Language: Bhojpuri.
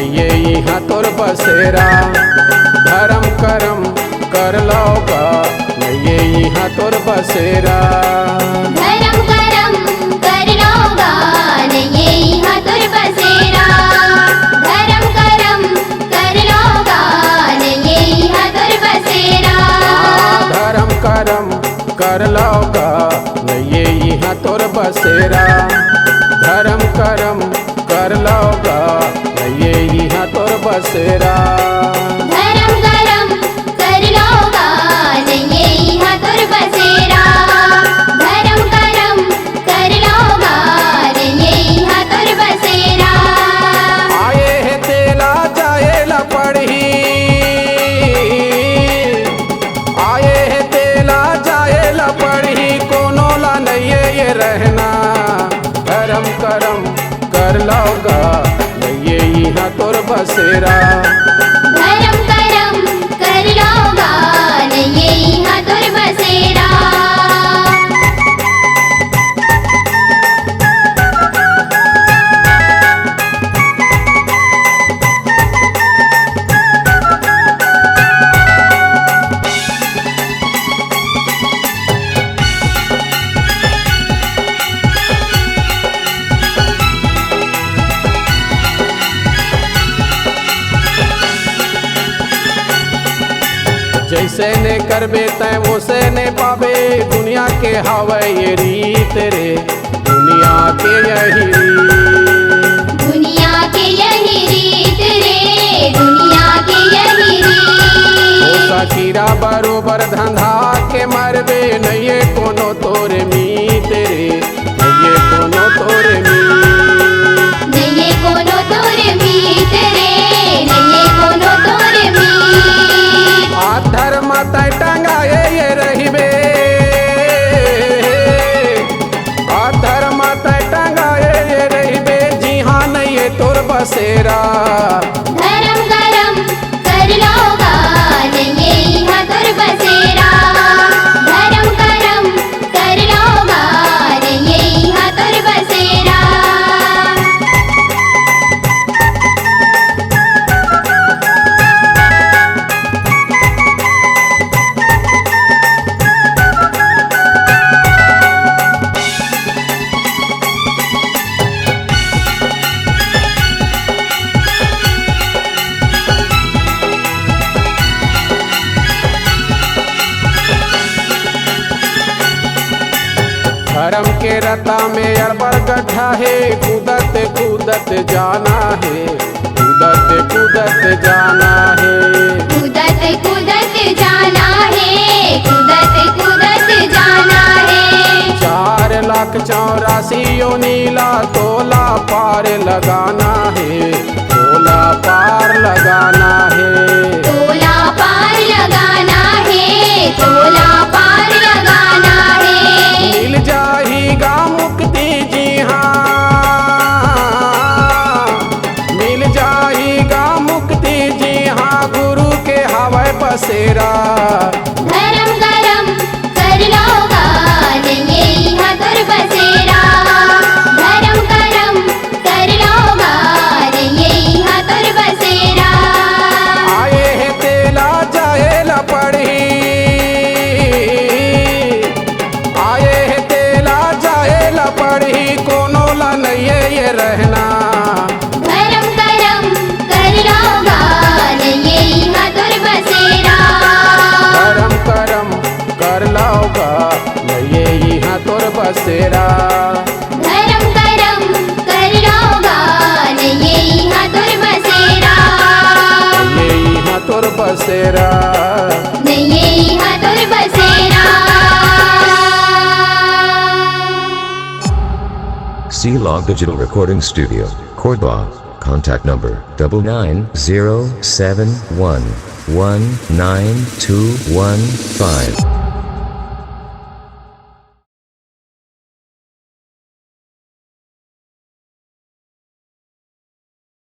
नैये यहाँ तोर बसेरा। धर्म करम कर लोगा नैये यहाँ तोर बसेरा। धर्म करम कर लोगा नैये यहाँ तोर बसेरा। धर्म करम कर लोगा नैये यहाँ तोर बसेरा। धर्म करम कर लोगा नैये यहाँ तोर बसेरा। धर्म करम कर लोगा नैये यहाँ तोर बसेरा। धर्म करम कर लोगा नैये यहाँ तोर बसेरा। धर्म करम कर लोगा नैये यहाँ तोर बसेरा। आए है तेला जाए ला पढ़ी। आए है तेला जाए ला पढ़ी कोनो ला नैये ये रहना। धर्म करम कर लोगा नैये यहाँ तोर बसेरा। धर्म करम कर लोगा नैये यहाँ तोर बसेरा। जैसे ने करबे तै वैसे ने पावे। दुनिया के हवे ये रीत रे। दुनिया के यही रीत। दुनिया के यही रीत रे। दुनिया के यही रीत। कीड़ा बरोबर धंधा के मरबे नैये कोनो तोरे मीत रे। नैये कोनो तोरे मीत। नैये कोनो तोर मीत रे। नैये कोनो तोर मीत। आ धर्म तै टंगाए ये रहिबे। आ धर्म तै टंगाए ये रहिबे जिहाँ नैये तोर बसेरा। धर्म करम कर लोगा नैये यहाँ तोर बसेरा। धर्म करम कर लोगा नैये यहाँ तोर बसेरा। धर्म के रता में अड़बड़ गड्ढा है। कूदत कूदत जाना है। कूदत कूदत जाना है। कूदत कूदत जाना है। कूदत कूदत जाना है। 4,84,000 नीला तोला पार लगाना है। तोला पार लगाना है। तोला पार लगाना है। तोला पार लगाना है। मिल जाएगा मुक्ति जी हाँ। मिल जाएगा मुक्ति जी हाँ गुरु के हवाए बसेरा। धर्म करम कर लोगा नैये यहाँ तोर बसेरा। धर्म करम कर लोगा नैये यहाँ तोर बसेरा। आए है तेला जाए ला पढ़ी। आए है तेला जाए ला पढ़ी कोनो ला नैये ये रहना। धर्म करम कर लोगा नैये यहाँ तोर बसेरा। धर्म करम कर लोगा नैये यहाँ तोर बसेरा। धर्म करम कर लोगा नैये यहाँ तोर बसेरा। नैये यहाँ तोर बसेरा। नैये यहाँ तोर बसेरा। C-Log Digital Recording Studio, Cordoba. Contact number 9907119215.